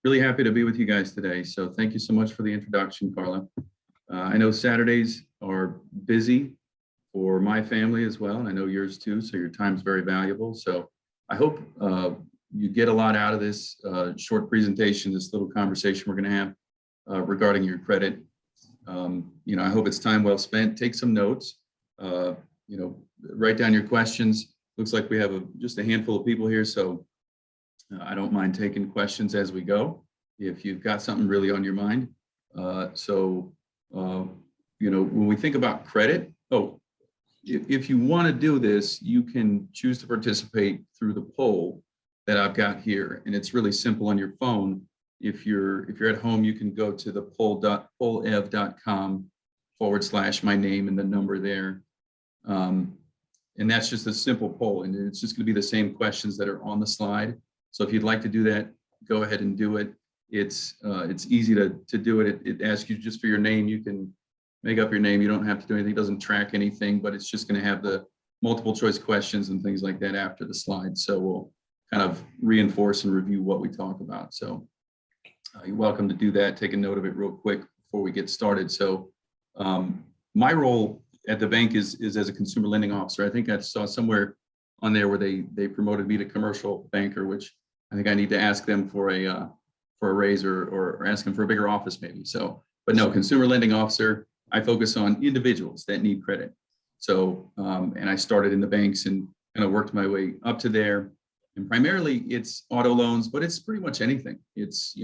Really happy to be with you guys today. So thank you so much for the introduction, Carla. I know Saturdays are busy for my family as well, and I know yours too, so your time's very valuable. So I hope you get a lot out of this short presentation, this little conversation we're going to have regarding your credit. I hope it's time well spent. Take some notes, write down your questions. Looks like we have just a handful of people here, so I don't mind taking questions as we go if you've got something really on your mind. When we think about credit, if you want to do this, you can choose to participate through the poll that I've got here, and it's really simple on your phone. If you're at home, you can go to the pollev.com/my name and the number there. And that's just a simple poll, and it's just going to be the same questions that are on the slide. So if you'd like to do that, go ahead and do it. It's easy to do it. It asks you just for your name. You can make up your name. You don't have to do anything. It doesn't track anything, but it's just going to have the multiple choice questions and things like that after the slide. So we'll kind of reinforce and review what we talk about. So you're welcome to do that. Take a note of it real quick before we get started. So my role at the bank is as a consumer lending officer. I think I saw somewhere on there where they promoted me to commercial banker, which I think I need to ask them for a raise or ask them for a bigger office maybe. So, but no, consumer lending officer. I focus on individuals that need credit. So, and I started in the banks and kind of worked my way up to there. And primarily it's auto loans, but it's pretty much anything. It's,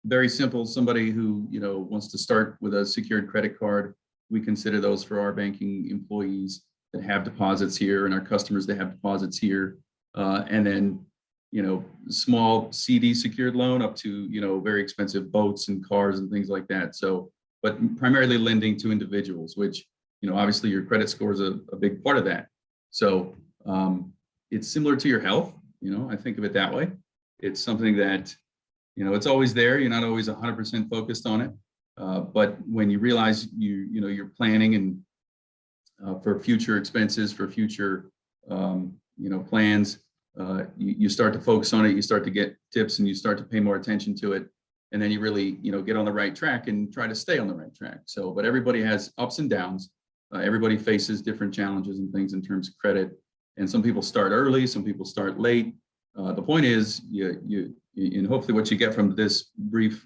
very simple. Somebody who, wants to start with a secured credit card, we consider those for our banking employees that have deposits here and our customers that have deposits here. And then, small CD secured loan up to, very expensive boats and cars and things like that. So, but primarily lending to individuals, which, obviously your credit score is a big part of that. So it's similar to your health, I think of it that way. It's something that, it's always there. You're not always 100% focused on it. But when you realize you're planning and for future expenses, for future, plans, you start to focus on it, you start to get tips and you start to pay more attention to it. And then you really, get on the right track and try to stay on the right track. So, but everybody has ups and downs. Everybody faces different challenges and things in terms of credit. And some people start early, some people start late. The point is, and hopefully what you get from this brief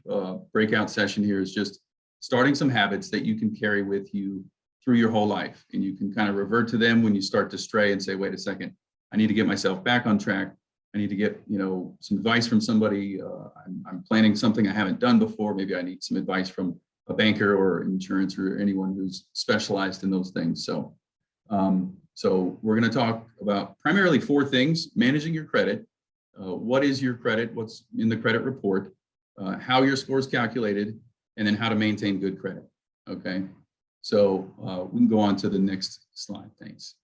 breakout session here is just starting some habits that you can carry with you through your whole life. And you can kind of revert to them when you start to stray and say, wait a second, I need to get myself back on track. I need to get, some advice from somebody. I'm planning something I haven't done before. Maybe I need some advice from a banker or insurance or anyone who's specialized in those things. So, we're going to talk about primarily 4 things: managing your credit, what is your credit, what's in the credit report, how your score is calculated, and then how to maintain good credit. Okay, so we can go on to the next slide. Thanks.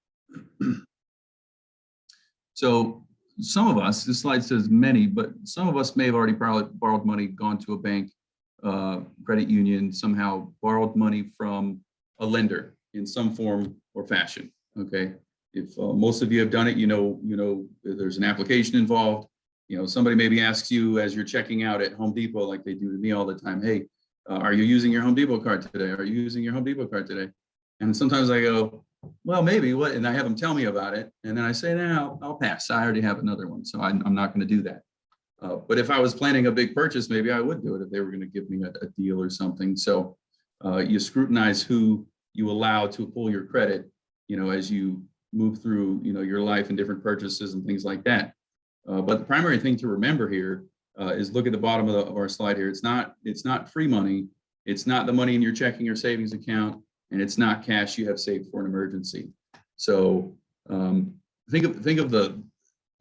So some of us, this slide says many, but some of us may have already borrowed money, gone to a bank, credit union, somehow borrowed money from a lender in some form or fashion. Okay, if most of you have done it, there's an application involved. Somebody maybe asks you as you're checking out at Home Depot, like they do to me all the time, hey, are you using your Home Depot card today? Are you using your Home Depot card today? And sometimes I go, well, maybe, what? And I have them tell me about it. And then I say, no, I'll pass. I already have another one. So I'm not going to do that. But if I was planning a big purchase, maybe I would do it if they were going to give me a deal or something. So you scrutinize who you allow to pull your credit, as you move through, your life and different purchases and things like that. But the primary thing to remember here is look at the bottom of our slide here. It's not free money. It's not the money in your checking or savings account, and it's not cash you have saved for an emergency. So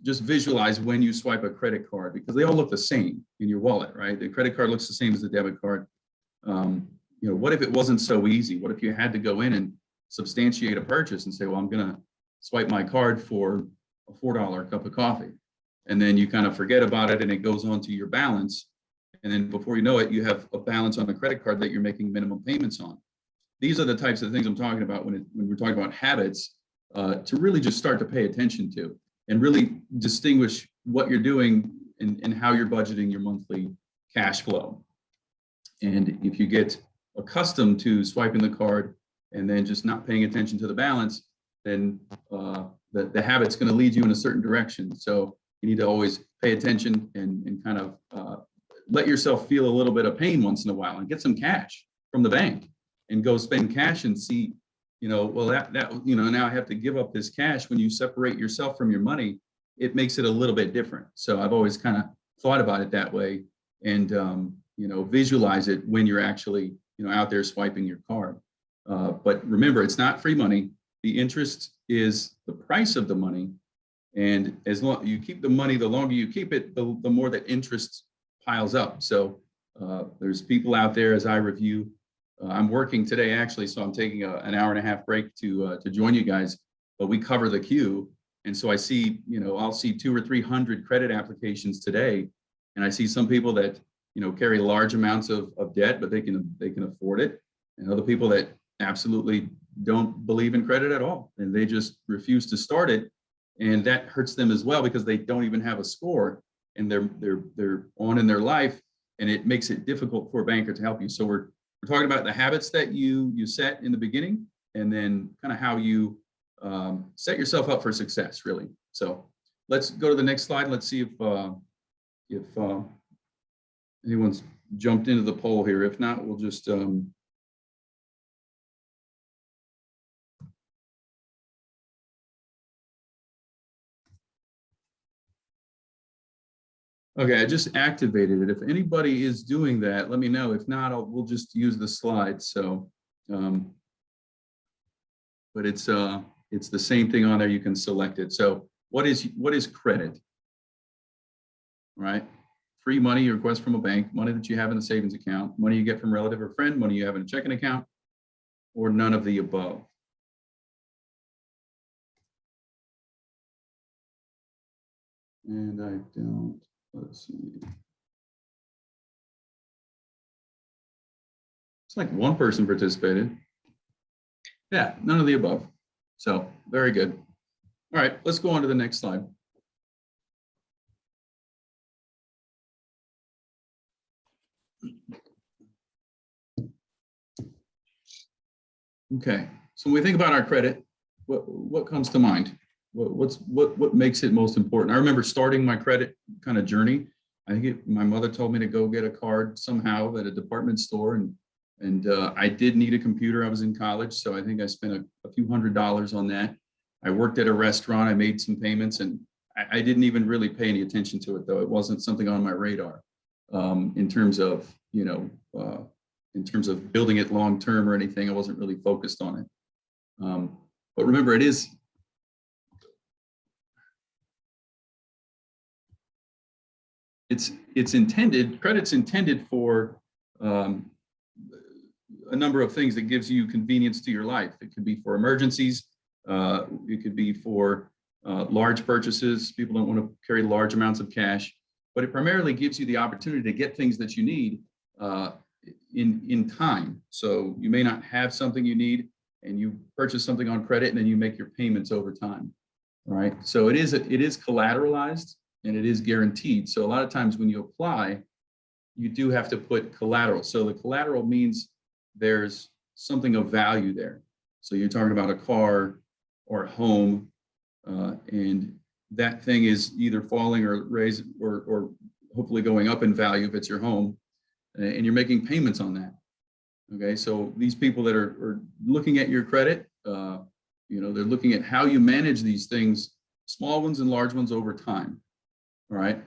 just visualize when you swipe a credit card, because they all look the same in your wallet, right? The credit card looks the same as the debit card. What if it wasn't so easy? What if you had to go in and substantiate a purchase and say, well, I'm going to swipe my card for a $4 cup of coffee. And then you kind of forget about it and it goes on to your balance. And then before you know it, you have a balance on a credit card that you're making minimum payments on. These are the types of things I'm talking about when we're talking about habits to really just start to pay attention to and really distinguish what you're doing and how you're budgeting your monthly cash flow. And if you get accustomed to swiping the card and then just not paying attention to the balance, then the habit's going to lead you in a certain direction. So you need to always pay attention and kind of let yourself feel a little bit of pain once in a while and get some cash from the bank and go spend cash and see, well, now I have to give up this cash. When you separate yourself from your money, it makes it a little bit different. So I've always kind of thought about it that way and, visualize it when you're actually, out there swiping your card. But remember, it's not free money. The interest is the price of the money. And as long you keep the money, the longer you keep it, the more that interest piles up. So there's people out there as I review. I'm working today, actually, so I'm taking an hour and a half break to join you guys, but we cover the queue. And so I see, I'll see 200 or 300 credit applications today. And I see some people that, carry large amounts of debt, but they can afford it. And other people that absolutely don't believe in credit at all. And they just refuse to start it. And that hurts them as well because they don't even have a score and they're on in their life. And it makes it difficult for a banker to help you. So we're talking about the habits that you set in the beginning and then kind of how you set yourself up for success, really. So let's go to the next slide. Let's see if anyone's jumped into the poll here. If not, we'll just okay, I just activated it. If anybody is doing that, let me know. If not, we'll just use the slides. So, but it's the same thing on there. You can select it. So, what is credit? Right? Free money you request from a bank, money that you have in the savings account, money you get from a relative or friend, money you have in a checking account, or none of the above. And I don't. Let's see. It's like one person participated. Yeah, none of the above. So very good. All right, let's go on to the next slide. Okay, so when we think about our credit, what comes to mind? What makes it most important? I remember starting my credit kind of journey. I think my mother told me to go get a card somehow at a department store, and I did need a computer. I was in college, so I think I spent a few $100s on that. I worked at a restaurant. I made some payments, and I didn't even really pay any attention to it, though. It wasn't something on my radar in terms of in terms of building it long term or anything. I wasn't really focused on it. But remember, it's intended, credit's intended for a number of things that gives you convenience to your life. It could be for emergencies. It could be for large purchases. People don't want to carry large amounts of cash, but it primarily gives you the opportunity to get things that you need in time. So you may not have something you need and you purchase something on credit and then you make your payments over time. All right. So it is collateralized and it is guaranteed. So a lot of times when you apply, you do have to put collateral. So the collateral means there's something of value there. So you're talking about a car or a home, and that thing is either falling or raising or hopefully going up in value if it's your home, and you're making payments on that. Okay, so these people that are looking at your credit, they're looking at how you manage these things, small ones and large ones over time. All right.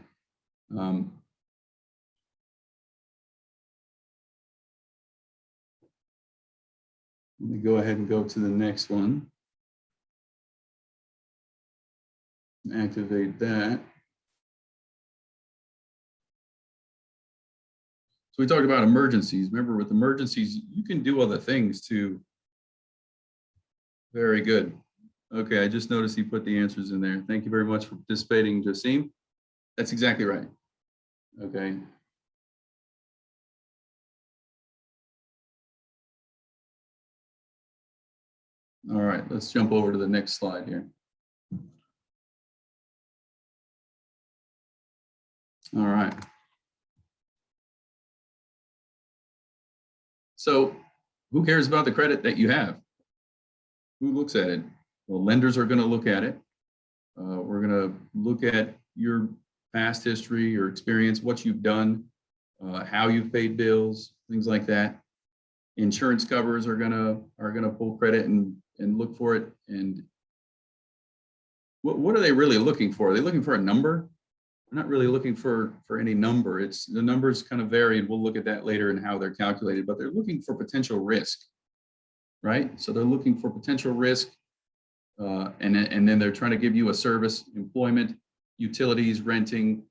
Let me go ahead and go to the next one. Activate that. So we talked about emergencies. Remember, with emergencies, you can do other things too. Very good. Okay, I just noticed you put the answers in there. Thank you very much for participating, Jasim. That's exactly right. Okay. All right, let's jump over to the next slide here. All right. So who cares about the credit that you have? Who looks at it? Well, lenders are going to look at it. We're going to look at your past history, your experience, what you've done, how you've paid bills, things like that. Insurance covers are gonna pull credit and look for it. And what are they really looking for? Are they looking for a number? They're not really looking for any number. It's the numbers kind of varied. We'll look at that later and how they're calculated, but they're looking for potential risk, right? So they're looking for potential risk, and then they're trying to give you a service, employment, utilities, renting.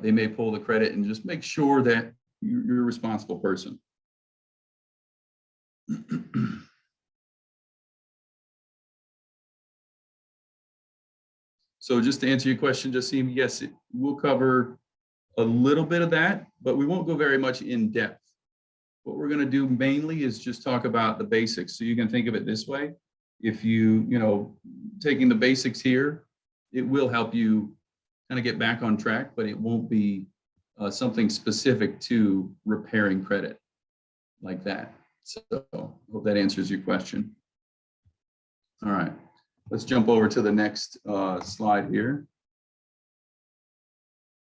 They may pull the credit and just make sure that you're a responsible person. So just to answer your question, Jassim, yes, we'll cover a little bit of that, but we won't go very much in depth. What we're going to do mainly is just talk about the basics. So you can think of it this way. If taking the basics here, it will help you kind of get back on track, but it won't be something specific to repairing credit like that. So hope that answers your question. All right, let's jump over to the next slide here.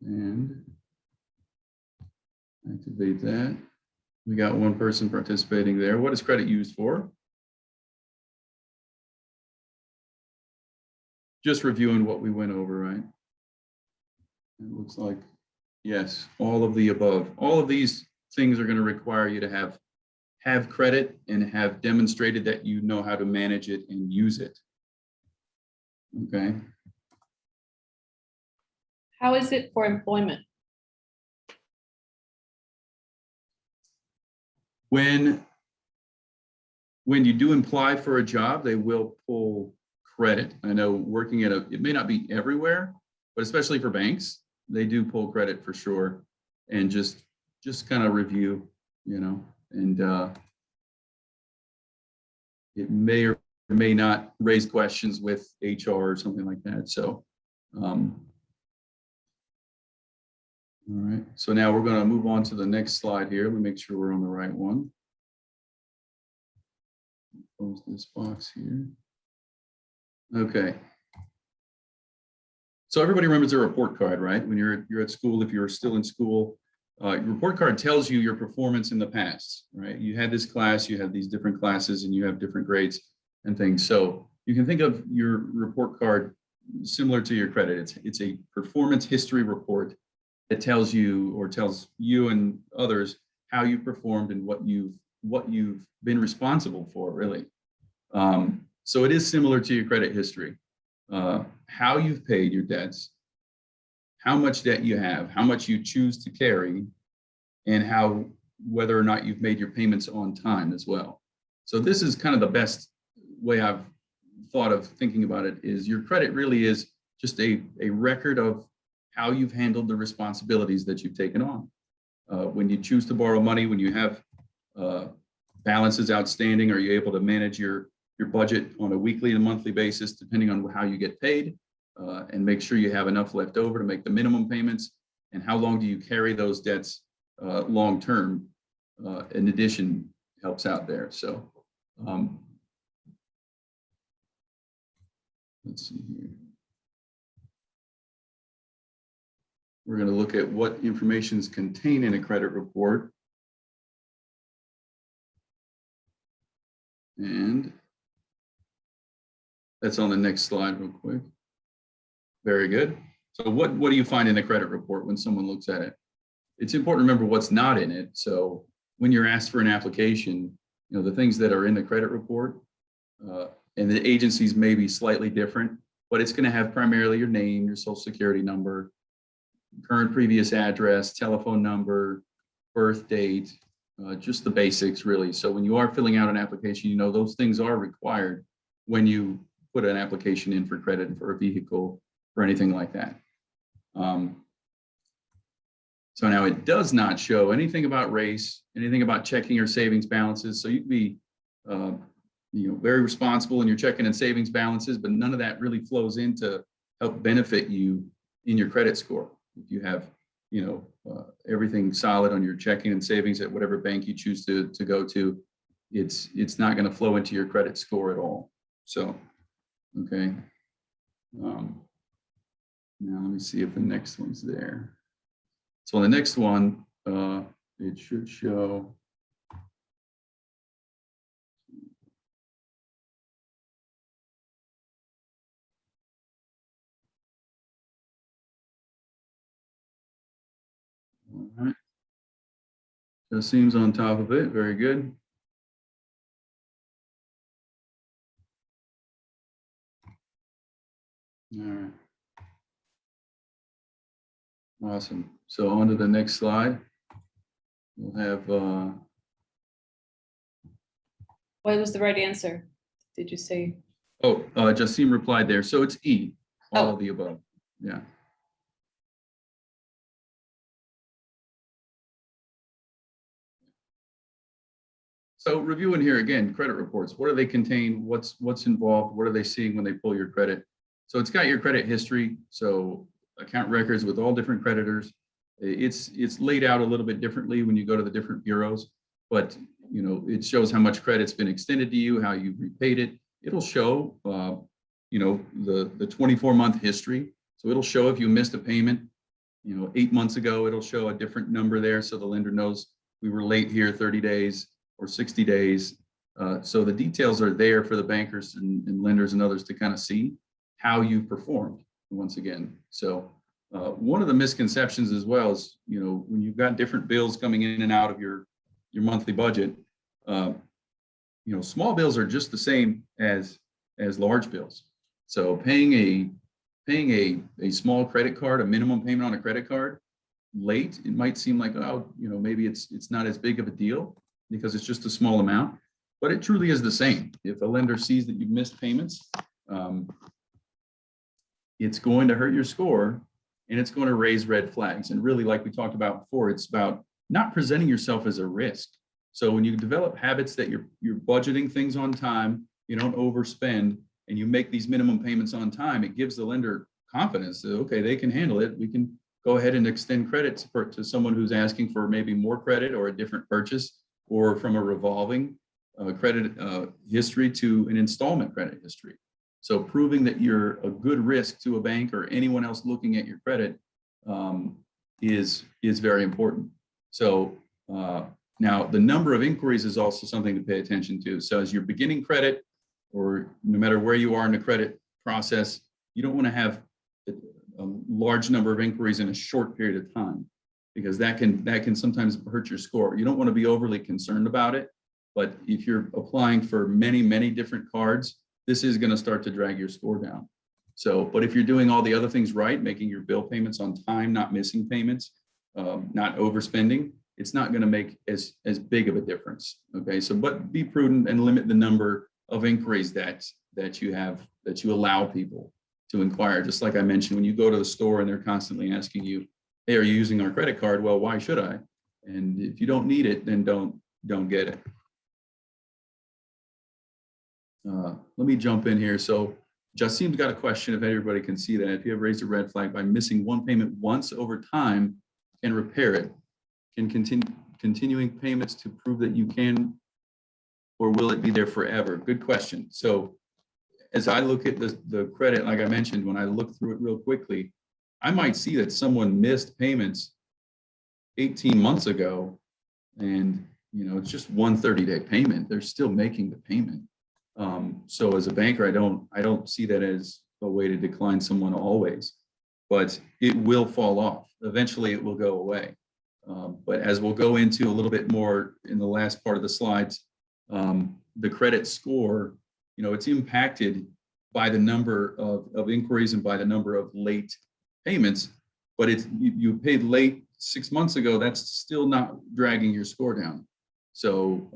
And activate that. We got one person participating there. What is credit used for? Just reviewing what we went over, right? It looks like, yes, all of the above. All of these things are going to require you to have credit and have demonstrated that you know how to manage it and use it. Okay. How is it for employment? When you do apply for a job, they will pull credit. I know working at it may not be everywhere, but especially for banks, they do pull credit for sure. And just kind of review, and it may or may not raise questions with HR or something like that. So, all right. So now we're going to move on to the next slide here. Let me make sure we're on the right one. Close this box here. Okay. So everybody remembers their report card, right? When you're at school, if you're still in school, your report card tells you your performance in the past, right? You had this class, you had these different classes, and you have different grades and things. So you can think of your report card similar to your credit. It's a performance history report that tells you and others how you performed and what you've been responsible for, really. So it is similar to your credit history. How you've paid your debts, how much debt you have, how much you choose to carry, and whether or not you've made your payments on time as well. So this is kind of the best way I've thought of thinking about it, is your credit really is just a record of how you've handled the responsibilities that you've taken on. When you choose to borrow money, when you have balances outstanding, are you able to manage your budget on a weekly and monthly basis, depending on how you get paid, and make sure you have enough left over to make the minimum payments, and how long do you carry those debts long term? In addition, helps out there. So let's see here. We're going to look at what information is contained in a credit report. And that's on the next slide real quick. Very good. So what do you find in a credit report when someone looks at it? It's important to remember what's not in it. So when you're asked for an application, the things that are in the credit report, and the agencies may be slightly different, but it's going to have primarily your name, your social security number, current previous address, telephone number, birth date, just the basics really. So when you are filling out an application, those things are required when you put an application in for credit and for a vehicle or anything like that. So now it does not show anything about race, anything about checking or savings balances. So you can be very responsible in your checking and savings balances, but none of that really flows in to help benefit you in your credit score. If you have everything solid on your checking and savings at whatever bank you choose to go to, it's not going to flow into your credit score at all. So, okay. Now let me see if the next one's there. So on the next one, it should show. All right. Just seems on top of it. Very good. All right. Awesome. So on to the next slide. We'll have. What was the right answer? Did you say? Oh, Jasim replied there. So it's E, all of the above. Yeah. So reviewing here again, credit reports. What do they contain? What's involved? What are they seeing when they pull your credit? So it's got your credit history. So account records with all different creditors. It's laid out a little bit differently when you go to the different bureaus, but it shows how much credit's been extended to you, how you've repaid it. It'll show the 24-month history. So it'll show if you missed a payment, 8 months ago, it'll show a different number there. So the lender knows we were late here 30 days or 60 days. So the details are there for the bankers and lenders and others to kind of see how you've performed once again. So one of the misconceptions as well is, when you've got different bills coming in and out of your monthly budget, small bills are just the same as large bills. So paying a small credit card, a minimum payment on a credit card late, it might seem like, maybe it's not as big of a deal because it's just a small amount, but it truly is the same. If a lender sees that you've missed payments, it's going to hurt your score and it's going to raise red flags. And really, like we talked about before, it's about not presenting yourself as a risk. So when you develop habits that you're budgeting things on time, you don't overspend, and you make these minimum payments on time, it gives the lender confidence that, okay, they can handle it. We can go ahead and extend credit to someone who's asking for maybe more credit or a different purchase, or from a revolving credit history to an installment credit history. So proving that you're a good risk to a bank or anyone else looking at your credit is very important. So now the number of inquiries is also something to pay attention to. So as you're beginning credit, or no matter where you are in the credit process, you don't want to have a large number of inquiries in a short period of time, because that can sometimes hurt your score. You don't want to be overly concerned about it, but if you're applying for many different cards, this is going to start to drag your score down. So, but if you're doing all the other things right, making your bill payments on time, not missing payments, not overspending, it's not going to make as big of a difference. Okay, so but be prudent and limit the number of inquiries that you allow people to inquire. Just like I mentioned, when you go to the store and they're constantly asking you, hey, are you using our credit card? Well, why should I? And if you don't need it, then don't get it. Let me jump in here. So Jasim's got a question, if everybody can see that. If you have raised a red flag by missing one payment once over time and repair it, can continuing payments to prove that you can, or will it be there forever? Good question. So as I look at the credit, like I mentioned, when I look through it real quickly, I might see that someone missed payments 18 months ago, and it's just one 30-day payment. They're still making the payment. So as a banker, I don't see that as a way to decline someone always, but it will fall off. Eventually it will go away. But as we'll go into a little bit more in the last part of the slides, the credit score, it's impacted by the number of inquiries and by the number of late payments, but you paid late 6 months ago, that's still not dragging your score down. So,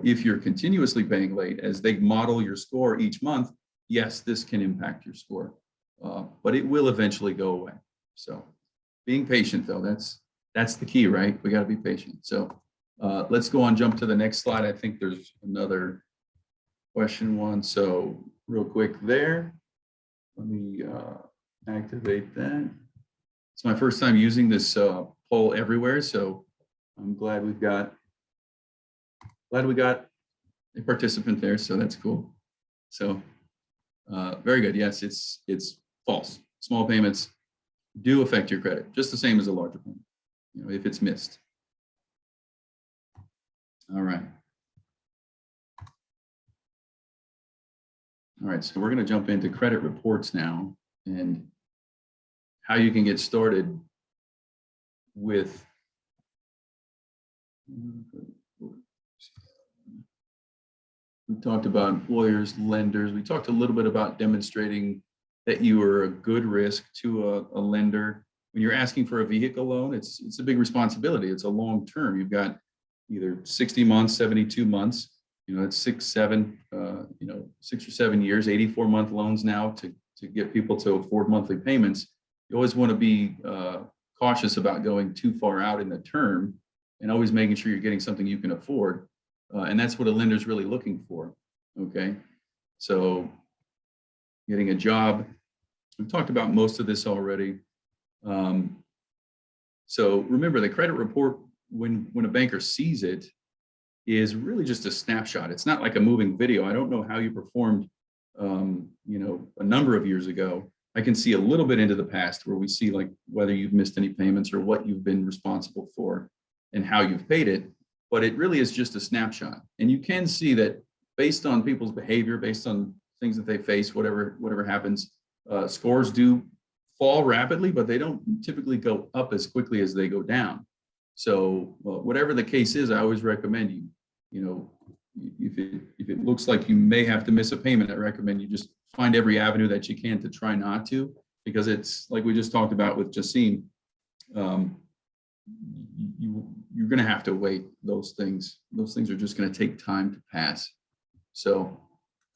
if you're continuously paying late, as they model your score each month, yes, this can impact your score, but it will eventually go away. So being patient though, that's the key, right? We got to be patient. So let's go on, jump to the next slide. I think there's another question one. So real quick there, let me activate that. It's my first time using this poll everywhere, so I'm glad we got a participant there, so that's cool. So very good. Yes, it's false. Small payments do affect your credit, just the same as a larger payment, if it's missed. All right. All right, so we're going to jump into credit reports now and how you can get started with we talked about employers, lenders. We talked a little bit about demonstrating that you are a good risk to a lender. When you're asking for a vehicle loan, it's a big responsibility. It's a long term. You've got either 60 months, 72 months. It's 6 or 7 years, 84-month loans now to get people to afford monthly payments. You always want to be cautious about going too far out in the term and always making sure you're getting something you can afford. And that's what a lender is really looking for. Okay. So getting a job, we've talked about most of this already. So remember, the credit report, when a banker sees it, is really just a snapshot. It's not like a moving video. I don't know how you performed, a number of years ago. I can see a little bit into the past where we see like whether you've missed any payments or what you've been responsible for and how you've paid it. But it really is just a snapshot. And you can see that based on people's behavior, based on things that they face, whatever happens, scores do fall rapidly, but they don't typically go up as quickly as they go down. So whatever the case is, I always recommend if it looks like you may have to miss a payment, I recommend you just find every avenue that you can to try not to, because it's like we just talked about with Jacine. You're going to have to wait. Those things are just going to take time to pass. So,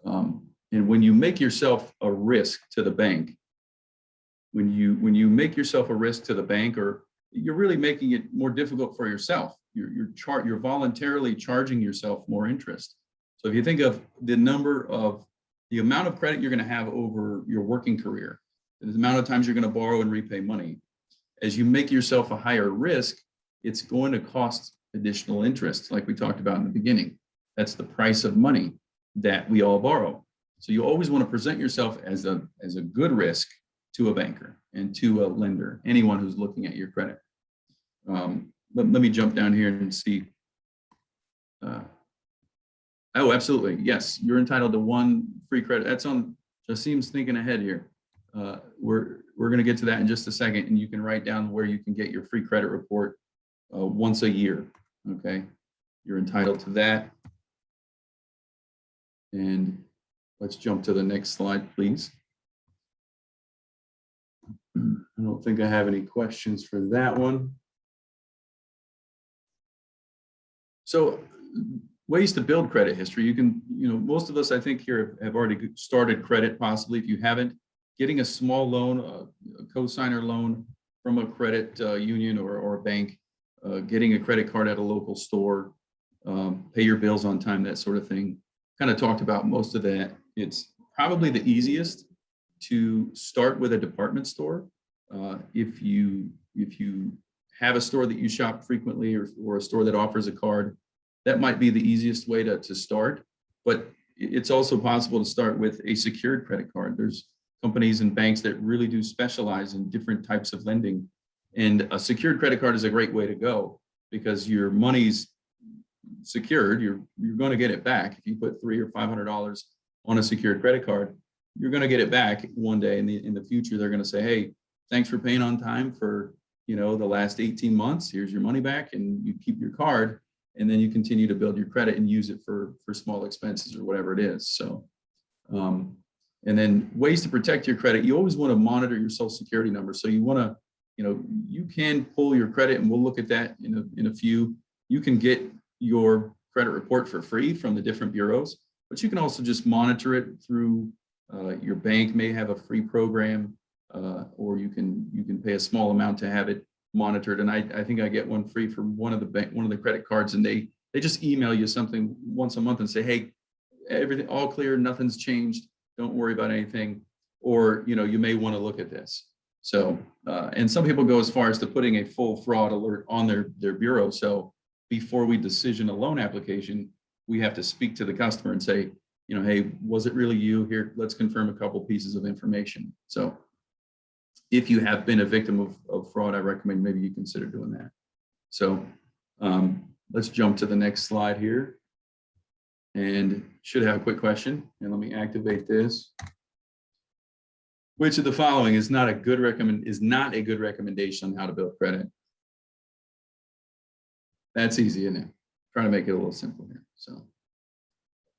and when you make yourself a risk to the bank, when you make yourself a risk to the bank, or you're really making it more difficult for yourself. You're voluntarily charging yourself more interest. So if you think of the amount of credit you're going to have over your working career, the amount of times you're going to borrow and repay money, as you make yourself a higher risk, it's going to cost additional interest, like we talked about in the beginning. That's the price of money that we all borrow. So you always want to present yourself as a good risk to a banker and to a lender, anyone who's looking at your credit. Let me jump down here and see. Oh, absolutely. Yes, you're entitled to one free credit. That's on Jasim's thinking ahead here. We're going to get to that in just a second, and you can write down where you can get your free credit report once a year. Okay, you're entitled to that. And let's jump to the next slide, please. I don't think I have any questions for that one. So ways to build credit history. You can, most of us, I think, here have already started credit, possibly. If you haven't, getting a small loan, a cosigner loan from a credit union or a bank, getting a credit card at a local store, pay your bills on time, that sort of thing. Kind of talked about most of that. It's probably the easiest to start with a department store. If you have a store that you shop frequently, or a store that offers a card, that might be the easiest way to start. But it's also possible to start with a secured credit card. There's companies and banks that really do specialize in different types of lending. And a secured credit card is a great way to go, because your money's secured. You're going to get it back. If you put $300 or $500 on a secured credit card, you're going to get it back one day in the future. They're going to say, hey, thanks for paying on time for the last 18 months. Here's your money back, and you keep your card, and then you continue to build your credit and use it for small expenses or whatever it is. So, and then ways to protect your credit. You always want to monitor your social security number. So you want to, you can pull your credit, and we'll look at that in a few. You can get your credit report for free from the different bureaus, but you can also just monitor it through your bank may have a free program, or you can pay a small amount to have it monitored. And I think I get one free from one of the credit cards, and they just email you something once a month and say, hey, everything all clear, nothing's changed, don't worry about anything, or you may want to look at this. So, and some people go as far as to putting a full fraud alert on their bureau. So before we decision a loan application, we have to speak to the customer and say, you know, hey, was it really you? Here, let's confirm a couple pieces of information. So if you have been a victim of fraud, I recommend maybe you consider doing that. So let's jump to the next slide here. And should have a quick question. And let me activate this. Which of the following is not a good recommendation on how to build credit? That's easy, isn't it? Trying to make it a little simple here. So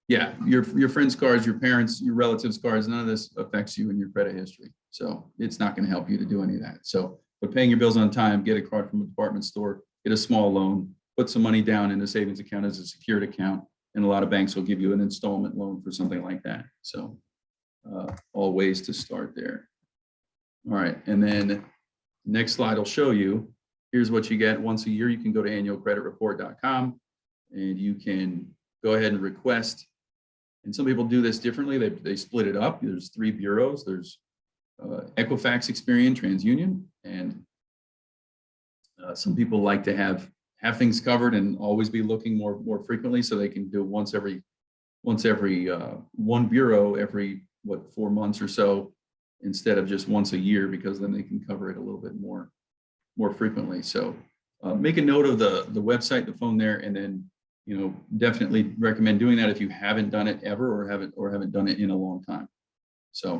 yeah, your friends' cards, your parents, your relatives' cards, none of this affects you in your credit history. So it's not going to help you to do any of that. So, but paying your bills on time, get a card from a department store, get a small loan, put some money down in a savings account as a secured account, and a lot of banks will give you an installment loan for something like that. So all ways to start there. All right, and then next slide will show you, here's what you get once a year. You can go to annualcreditreport.com and you can go ahead and request. And some people do this differently. They split it up. There's 3 bureaus. There's Equifax, Experian, TransUnion, and some people like to have things covered and always be looking more frequently, so they can do once every one bureau every 4 months or so, instead of just once a year, because then they can cover it a little bit more frequently. So make a note of the website, the phone there, and then, you know, definitely recommend doing that if you haven't done it ever or haven't done it in a long time. So,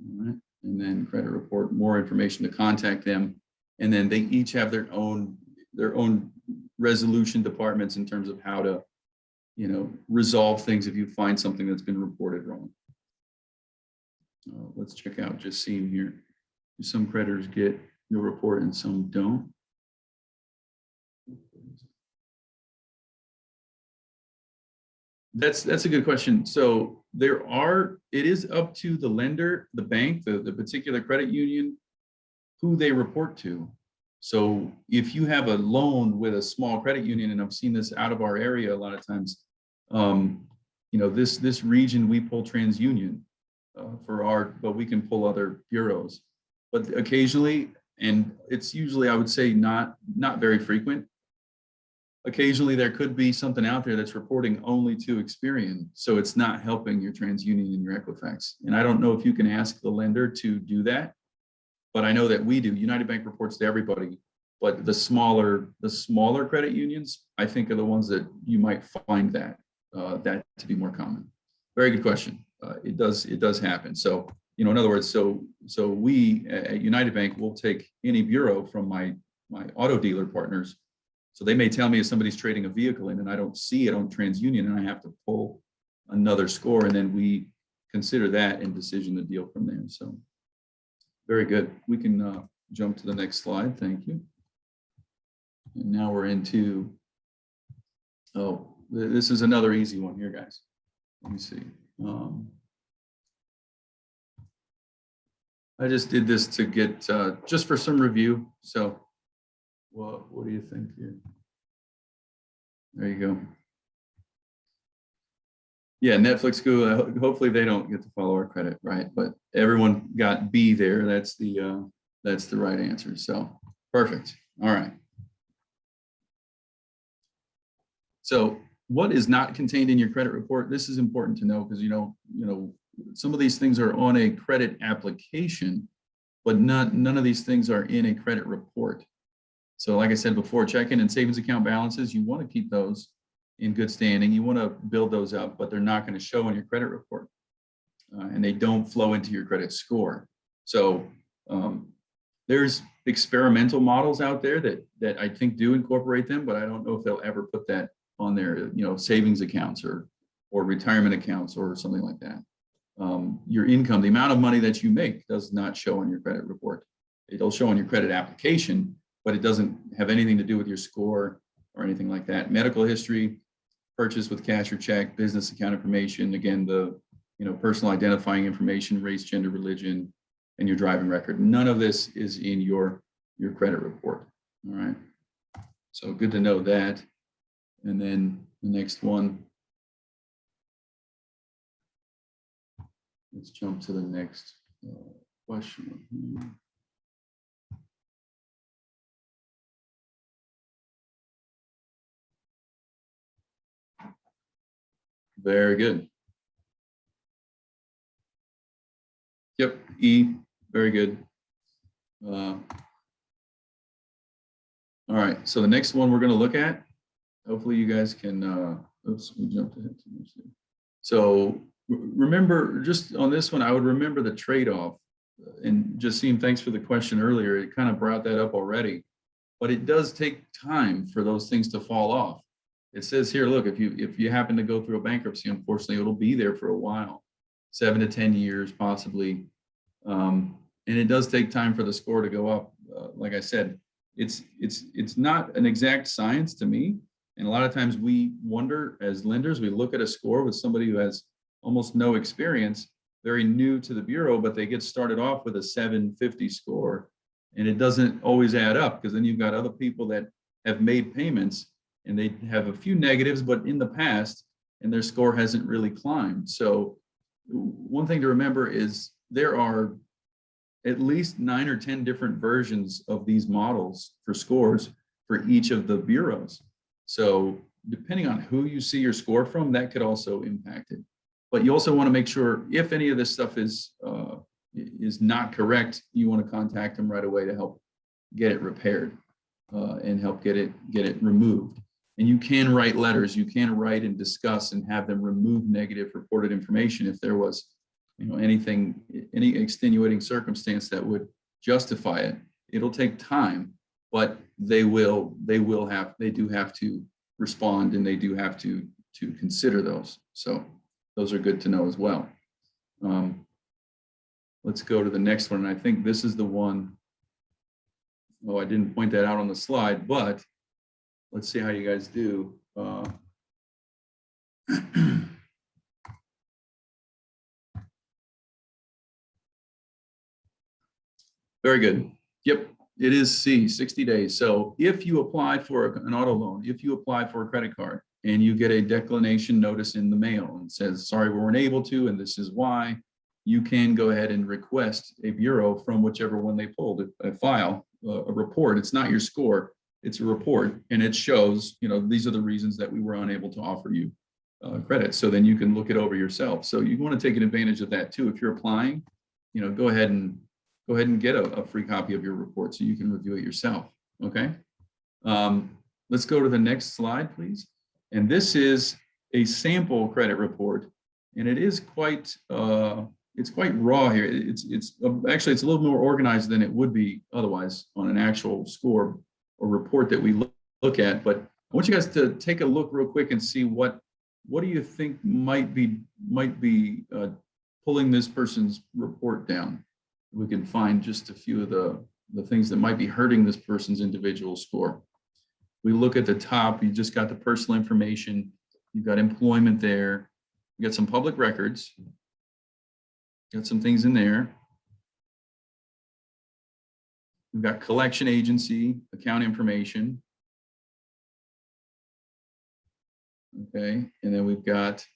all right. And then credit report, more information to contact them. And then they each have their own resolution departments in terms of how to, you know, resolve things if you find something that's been reported wrong. Let's check out, just seeing here. Some creditors get your report and some don't. That's a good question. So it is up to the lender, the bank, the particular credit union, who they report to. So if you have a loan with a small credit union, and I've seen this out of our area a lot of times, you know, this region, we pull TransUnion but we can pull other bureaus. But occasionally, and it's usually, I would say, not very frequent, occasionally there could be something out there that's reporting only to Experian. So it's not helping your TransUnion and your Equifax. And I don't know if you can ask the lender to do that, but I know that we do. United Bank reports to everybody, but the smaller credit unions, I think, are the ones that you might find that to be more common. Very good question. It does happen. So, you know, in other words, so we at United Bank will take any bureau from my auto dealer partners. So they may tell me if somebody's trading a vehicle in and I don't see it on TransUnion, and I have to pull another score, and then we consider that and decision the deal from there. So very good. We can jump to the next slide. Thank you. And now we're into, this is another easy one here, guys. Let me see. I just did this to get just for some review. So what do you think here? There you go. Yeah, Netflix, Google, hopefully they don't get to follow our credit, right? But everyone got B there. That's the right answer. So perfect. All right. So what is not contained in your credit report? This is important to know, because you know some of these things are on a credit application, but none of these things are in a credit report. So like I said before, checking and savings account balances, you want to keep those in good standing. You want to build those up, but they're not going to show in your credit report, and they don't flow into your credit score. So there's experimental models out there that I think do incorporate them, but I don't know if they'll ever put that on their, you know, savings accounts or retirement accounts or something like that. Your income, the amount of money that you make, does not show on your credit report. It'll show on your credit application, but it doesn't have anything to do with your score or anything like that. Medical history, purchase with cash or check, business account information, again, the, you know, personal identifying information, race, gender, religion, and your driving record. None of this is in your credit report. All right. So good to know that. And then the next one. Let's jump to the next question. Very good. Yep, E, very good. All right, so the next one we're going to look at, hopefully you guys can, oops, we jumped ahead too much there. So remember, just on this one, I would remember the trade-off. And Justine, thanks for the question earlier. It kind of brought that up already, but it does take time for those things to fall off. It says here, look, if you happen to go through a bankruptcy, unfortunately, it'll be there for a while, 7 to 10 years possibly. And it does take time for the score to go up. Like I said, it's not an exact science to me. And a lot of times we wonder as lenders, we look at a score with somebody who has almost no experience, very new to the bureau, but they get started off with a 750 score. And it doesn't always add up, because then you've got other people that have made payments and they have a few negatives, but in the past, and their score hasn't really climbed. So one thing to remember is there are at least 9 or 10 different versions of these models for scores for each of the bureaus. So depending on who you see your score from, that could also impact it. But you also want to make sure if any of this stuff is not correct, you want to contact them right away to help get it repaired and help get it removed. And you can write letters, you can write and discuss and have them remove negative reported information if there was, any extenuating circumstance that would justify it. It'll take time, but they do have to respond, and they do have to consider those. So those are good to know as well. Let's go to the next one. And I think this is the one. Oh, I didn't point that out on the slide, but let's see how you guys do. Very good. Yep, it is C, 60 days. So if you apply for an auto loan, if you apply for a credit card and you get a declination notice in the mail and says, sorry, we weren't able to, and this is why, you can go ahead and request a bureau from whichever one they pulled, a file, a report. It's not your score, it's a report, and it shows, these are the reasons that we were unable to offer you credit. So then you can look it over yourself. So you want to take advantage of that too. If you're applying, go ahead and get a free copy of your report so you can review it yourself. Okay. Let's go to the next slide, please. And this is a sample credit report, and it is quite it's quite raw here. It's actually it's a little more organized than it would be otherwise on an actual score or report that we look at. But I want you guys to take a look real quick and see what do you think might be pulling this person's report down. We can find just a few of the things that might be hurting this person's individual score. We look at the top, you just got the personal information, you've got employment there, you got some public records, got some things in there. We've got collection agency, account information. Okay, and then we've got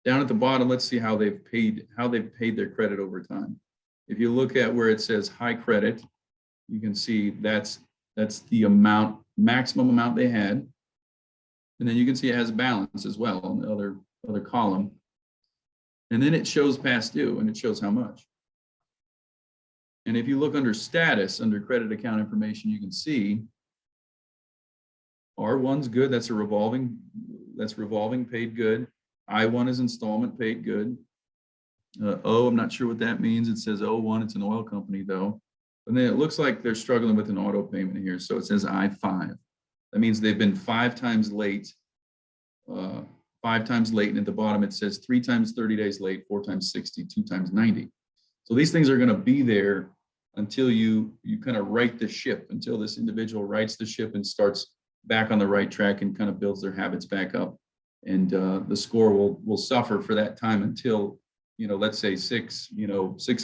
down at the bottom, let's see how they've paid their credit over time. If you look at where it says high credit, you can see that's the maximum amount they had. And then you can see it has balance as well on the other column. And then it shows past due, and it shows how much. And if you look under status, under credit account information, you can see R1's good, that's revolving paid good. I1 is installment paid good. O, I'm not sure what that means. It says O1, it's an oil company though. And then it looks like they're struggling with an auto payment here. So it says I5. That means they've been 5 times late. 5 times late, and at the bottom it says 3 times 30 days late, 4 times 60, 2 times 90. So these things are going to be there until you kind of right the ship, until this individual rights the ship and starts back on the right track and kind of builds their habits back up. And the score will suffer for that time until, let's say 6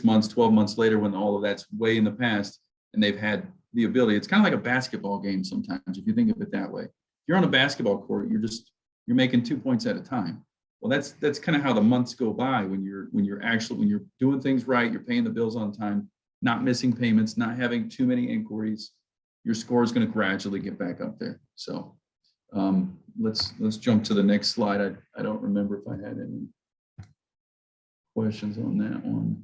months, 12 months later, when all of that's way in the past and they've had the ability. It's kind of like a basketball game sometimes, if you think of it that way. If you're on a basketball court, you're making 2 points at a time. Well, that's kind of how the months go by when you're doing things right, you're paying the bills on time, not missing payments, not having too many inquiries. Your score is going to gradually get back up there. So let's jump to the next slide. I don't remember if I had any questions on that one.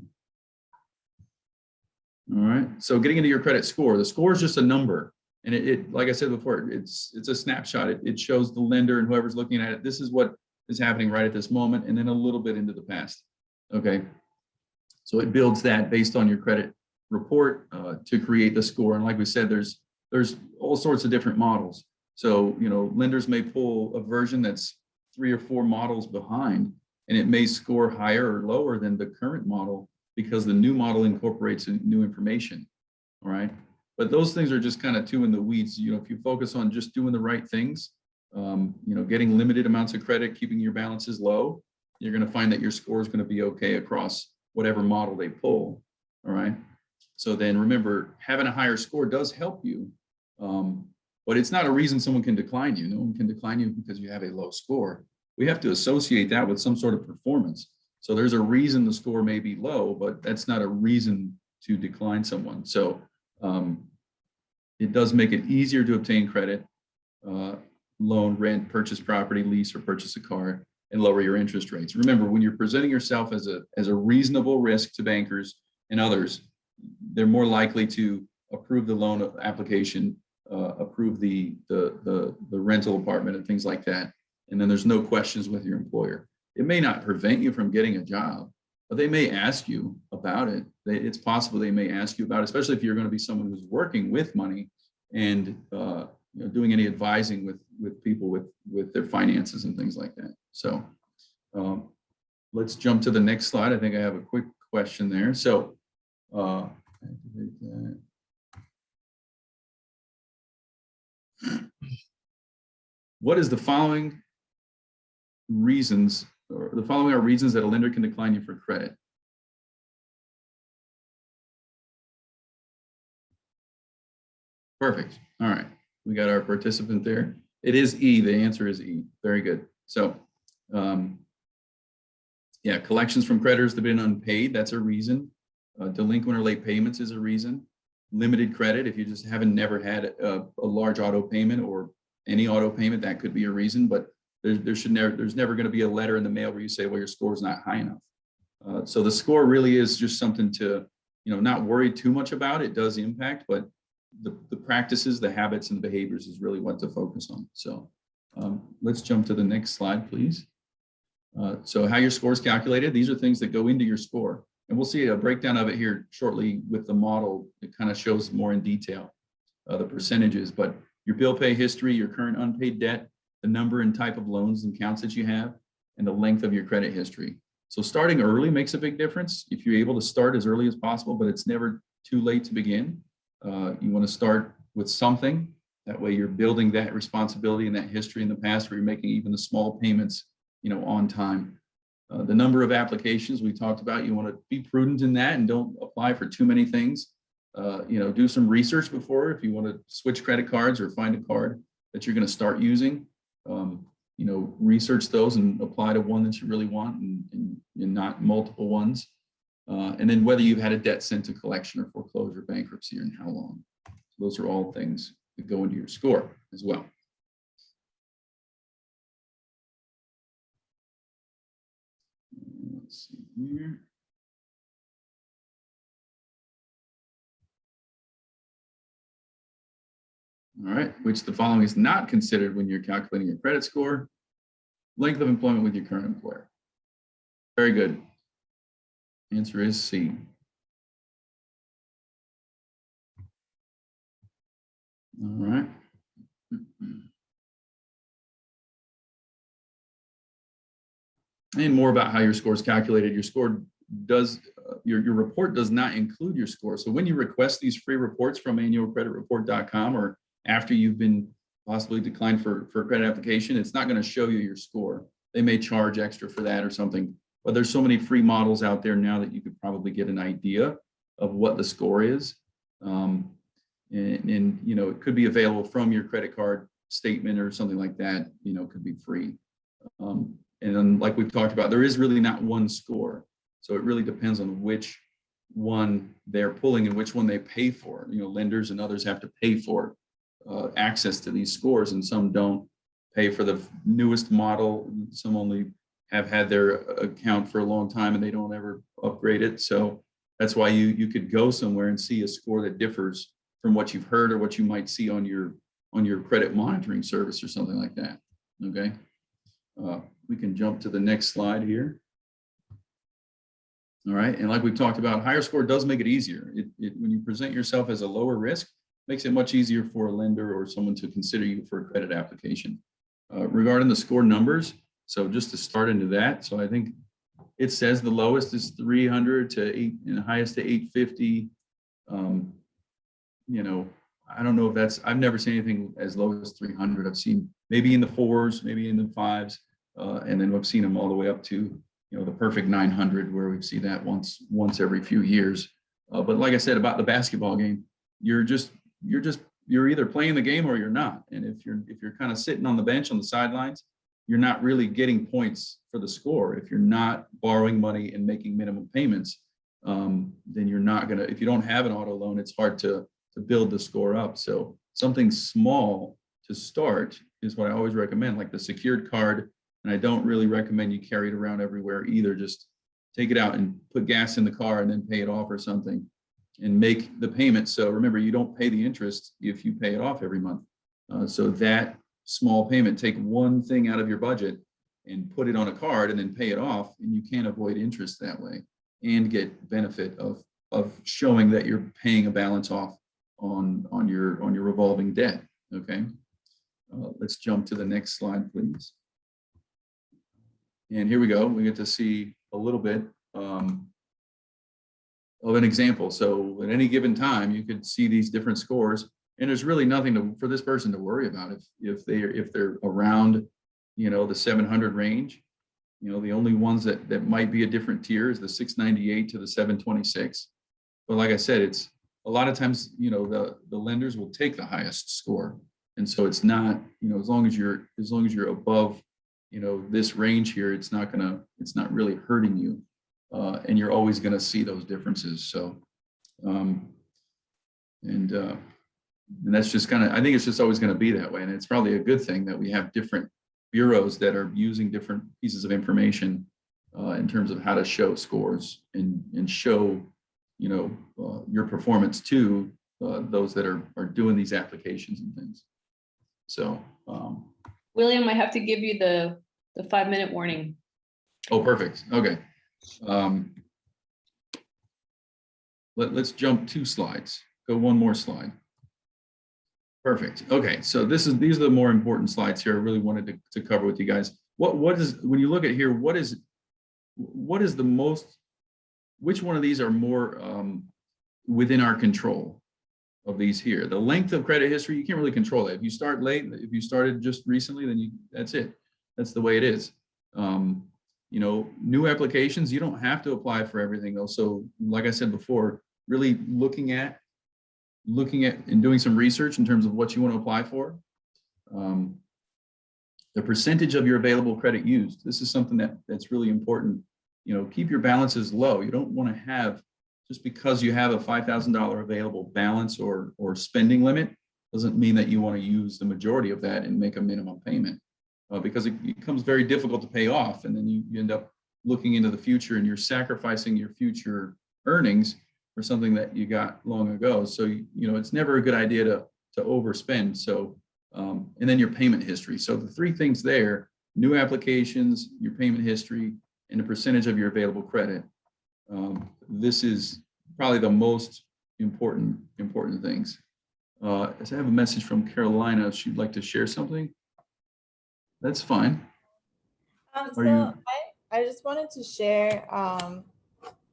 All right. So getting into your credit score, the score is just a number. And it like I said before, it's a snapshot. It shows the lender and whoever's looking at it. This is what is happening right at this moment, and then a little bit into the past. Okay. So it builds that based on your credit report to create the score. And like we said, there's all sorts of different models. So, lenders may pull a version that's 3 or 4 models behind, and it may score higher or lower than the current model because the new model incorporates new information. All right. But those things are just kind of too in the weeds. If you focus on just doing the right things, getting limited amounts of credit, keeping your balances low, you're going to find that your score is going to be okay across whatever model they pull. All right. So then remember, having a higher score does help you, but it's not a reason someone can decline you. No one can decline you because you have a low score. We have to associate that with some sort of performance. So there's a reason the score may be low, but that's not a reason to decline someone. So it does make it easier to obtain credit, loan, rent, purchase property, lease, or purchase a car, and lower your interest rates. Remember, when you're presenting yourself as a reasonable risk to bankers and others, they're more likely to approve the loan application, approve the rental apartment and things like that. And then there's no questions with your employer. It may not prevent you from getting a job, but they may ask you about it. It's possible they may ask you about it, especially if you're going to be someone who's working with money and doing any advising with people with their finances and things like that. So let's jump to the next slide. I think I have a quick question there. So activate that. What is the following reasons, or the following are reasons that a lender can decline you for credit? Perfect. All right. We got our participant there. It is E. The answer is E. Very good. So, yeah, collections from creditors that have been unpaid, that's a reason. Delinquent or late payments is a reason. Limited credit, if you just never had a large auto payment or any auto payment, that could be a reason. But there's never going to be a letter in the mail where you say, well, your score is not high enough. So the score really is just something to, not worry too much about. It does impact, but the practices, the habits, and the behaviors is really what to focus on. So let's jump to the next slide, please. So how your score is calculated, these are things that go into your score. And we'll see a breakdown of it here shortly with the model. It kind of shows more in detail the percentages, but your bill pay history, your current unpaid debt, the number and type of loans and accounts that you have, and the length of your credit history. So starting early makes a big difference. If you're able to start as early as possible, but it's never too late to begin. You want to start with something. That way you're building that responsibility and that history in the past where you're making even the small payments, on time. The number of applications we talked about, you want to be prudent in that and don't apply for too many things. Do some research before if you want to switch credit cards or find a card that you're going to start using. Research those and apply to one that you really want and not multiple ones. And then whether you've had a debt sent to collection or foreclosure, bankruptcy, and how long. So those are all things that go into your score as well. Let's see here. All right, which the following is not considered when you're calculating your credit score? Length of employment with your current employer. Very good. Answer is C. All right. And more about how your score is calculated. Your score does, your report does not include your score. So when you request these free reports from annualcreditreport.com or after you've been possibly declined for a credit application, it's not going to show you your score. They may charge extra for that or something, but there's so many free models out there now that you could probably get an idea of what the score is. And it could be available from your credit card statement or something like that, could be free. And then like we've talked about, there is really not one score. So it really depends on which one they're pulling and which one they pay for. You know, lenders and others have to pay for access to these scores, and some don't pay for the newest model. Some only have had their account for a long time and they don't ever upgrade it. So that's why you could go somewhere and see a score that differs from what you've heard or what you might see on your credit monitoring service or something like that. Okay. We can jump to the next slide here. All right, and like we've talked about, higher score does make it easier. When you present yourself as a lower risk, makes it much easier for a lender or someone to consider you for a credit application. Regarding the score numbers, so just to start into that, so I think it says the lowest is 300 to 8 and the highest to 850. You know, I don't know if that's, I've never seen anything as low as 300. I've seen maybe in the 4s, maybe in the 5s, and then we've seen them all the way up to, you know, the perfect 900, where we see that once every few years. But like I said about the basketball game, you're either playing the game or you're not. And if you're kind of sitting on the bench on the sidelines, you're not really getting points for the score. If you're not borrowing money and making minimum payments, then you're not gonna. If you don't have an auto loan, it's hard to build the score up. So something small to start is what I always recommend, like the secured card. And I don't really recommend you carry it around everywhere either. Just take it out and put gas in the car and then pay it off or something and make the payment. So remember, you don't pay the interest if you pay it off every month. So that small payment, take one thing out of your budget and put it on a card and then pay it off, and you can't avoid interest that way and get benefit of showing that you're paying a balance off on your revolving debt. Okay, let's jump to the next slide, please. And here we go. We get to see a little bit of an example. So at any given time, you could see these different scores, and there's really nothing for this person to worry about if they're around, you know, the 700 range. You know, the only ones that might be a different tier is the 698 to the 726. But like I said, it's a lot of times, you know, the lenders will take the highest score, and so it's not, you know, as long as you're above, you know, this range here, it's not really hurting you, and you're always going to see those differences. So, and that's just kind of, I think it's just always going to be that way, and it's probably a good thing that we have different bureaus that are using different pieces of information in terms of how to show scores and show, you know, your performance to those that are doing these applications and things. So. William, I have to give you the 5-minute warning. Oh, perfect. Okay. Let's jump 2 slides. Go one more slide. Perfect. Okay. So these are the more important slides here. I really wanted to cover with you guys. What is, when you look at here, what is the most, which one of these are more within our control of these here? The length of credit history, you can't really control that. If you start late, if you started just recently, then that's it. That's the way it is. You know, new applications, you don't have to apply for everything though. So like I said before, really looking at and doing some research in terms of what you want to apply for. The percentage of your available credit used. This is something that's really important. You know, keep your balances low. You don't want to have, just because you have a $5,000 available balance or spending limit, doesn't mean that you want to use the majority of that and make a minimum payment, because it becomes very difficult to pay off. And then you end up looking into the future and you're sacrificing your future earnings for something that you got long ago. So, you know, it's never a good idea to overspend. So, and then your payment history. So the 3 things there: new applications, your payment history, and the percentage of your available credit. This is probably the most important things. As I have a message from Carolina, she'd like to share something. That's fine. I just wanted to share,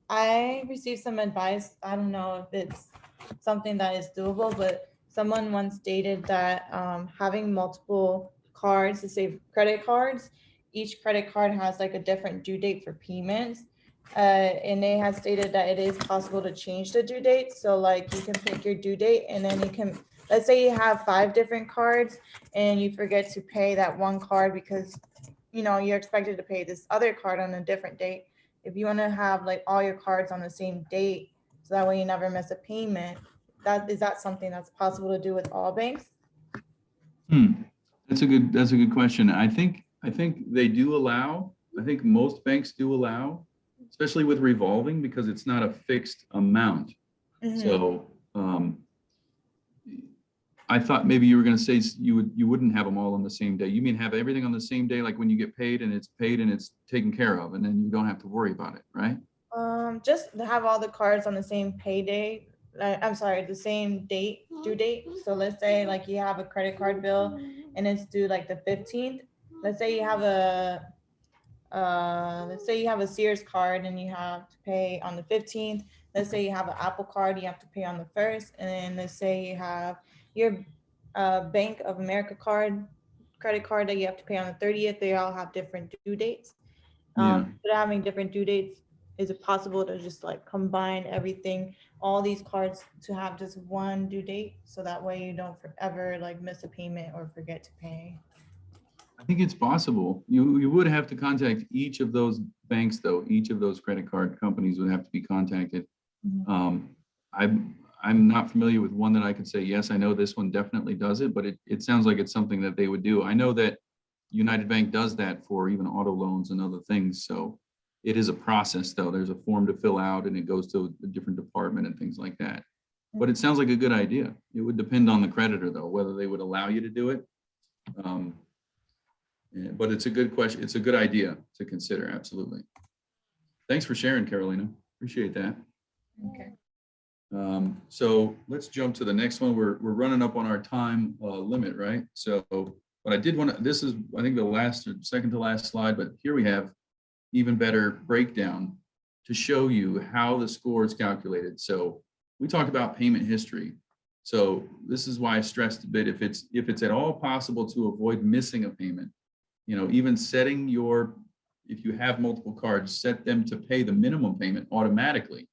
I received some advice. I don't know if it's something that is doable, but someone once stated that having multiple cards, to say credit cards, each credit card has like a different due date for payments. And they had stated that it is possible to change the due date. So like you can pick your due date, and then you can, let's say you have 5 different cards and you forget to pay that one card because you're expected to pay this other card on a different date. If you want to have like all your cards on the same date, so that way you never miss a payment, is that something that's possible to do with all banks? That's a good question. I think they do allow, I think most banks do allow, especially with revolving, because it's not a fixed amount. So I thought maybe you were going to say you wouldn't have them all on the same day. You mean have everything on the same day, like when you get paid and it's taken care of, and then you don't have to worry about it, right? Just to have all the cards on the same payday. I'm sorry, the same date, due date. So let's say like you have a credit card bill and it's due like the 15th. Let's say you have a Sears card and you have to pay on the 15th. Let's say you have an Apple card, you have to pay on the 1st. And then let's say you have your Bank of America credit card that you have to pay on the 30th. They all have different due dates. But having different due dates, is it possible to just like combine everything, all these cards, to have just one due date, so that way you don't ever like miss a payment or forget to pay? I think it's possible. You would have to contact each of those banks, though. Each of those credit card companies would have to be contacted. I'm not familiar with one that I could say, yes, I know this one definitely does it, but it sounds like it's something that they would do. I know that United Bank does that for even auto loans and other things. So it is a process, though. There's a form to fill out and it goes to a different department and things like that. But it sounds like a good idea. It would depend on the creditor, though, whether they would allow you to do it. But it's a good question. It's a good idea to consider. Absolutely. Thanks for sharing, Carolina. Appreciate that. Okay. So let's jump to the next one. We're running up on our time limit, right? So, but I did want to, this is, I think, the last or second to last slide, but here we have even better breakdown to show you how the score is calculated. So we talked about payment history. So this is why I stressed a bit, if it's at all possible to avoid missing a payment, even setting if you have multiple cards, set them to pay the minimum payment automatically,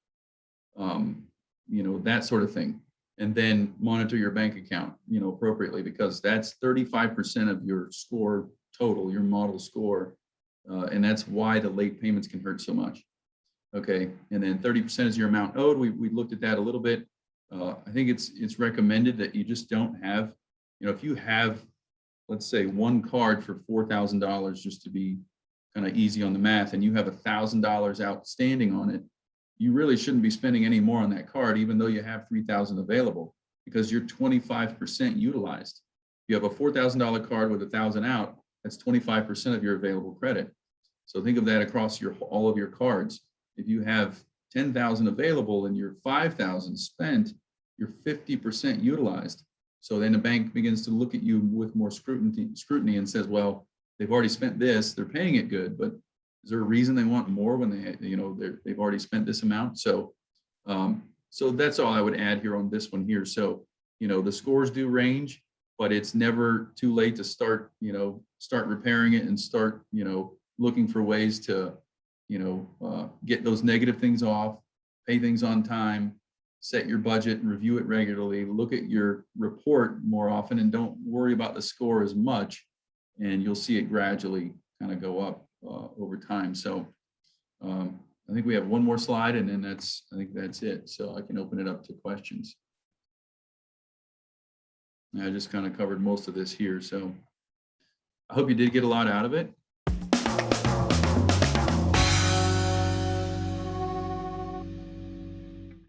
that sort of thing. And then monitor your bank account, appropriately, because that's 35% of your score total, your model score. And that's why the late payments can hurt so much. Okay. And then 30% is your amount owed. We looked at that a little bit. I think it's recommended that you just don't have, if you have, let's say, one card for $4,000, just to be kind of easy on the math, and you have $1,000 outstanding on it, you really shouldn't be spending any more on that card, even though you have $3,000 available, because you're 25% utilized. You have a $4,000 card with $1,000 out, that's 25% of your available credit. So think of that across all of your cards. If you have 10,000 available and you're 5,000 spent, you're 50% utilized. So then the bank begins to look at you with more scrutiny and says, well, they've already spent this, they're paying it good, but is there a reason they want more when they've already spent this amount? So, so that's all I would add here on this one here. So, the scores do range, but it's never too late to start repairing it and start, looking for ways to, get those negative things off, pay things on time, set your budget and review it regularly, look at your report more often, and don't worry about the score as much, and you'll see it gradually kind of go up over time. So I think we have one more slide, and then I think that's it. So I can open it up to questions. I just kind of covered most of this here. So I hope you did get a lot out of it.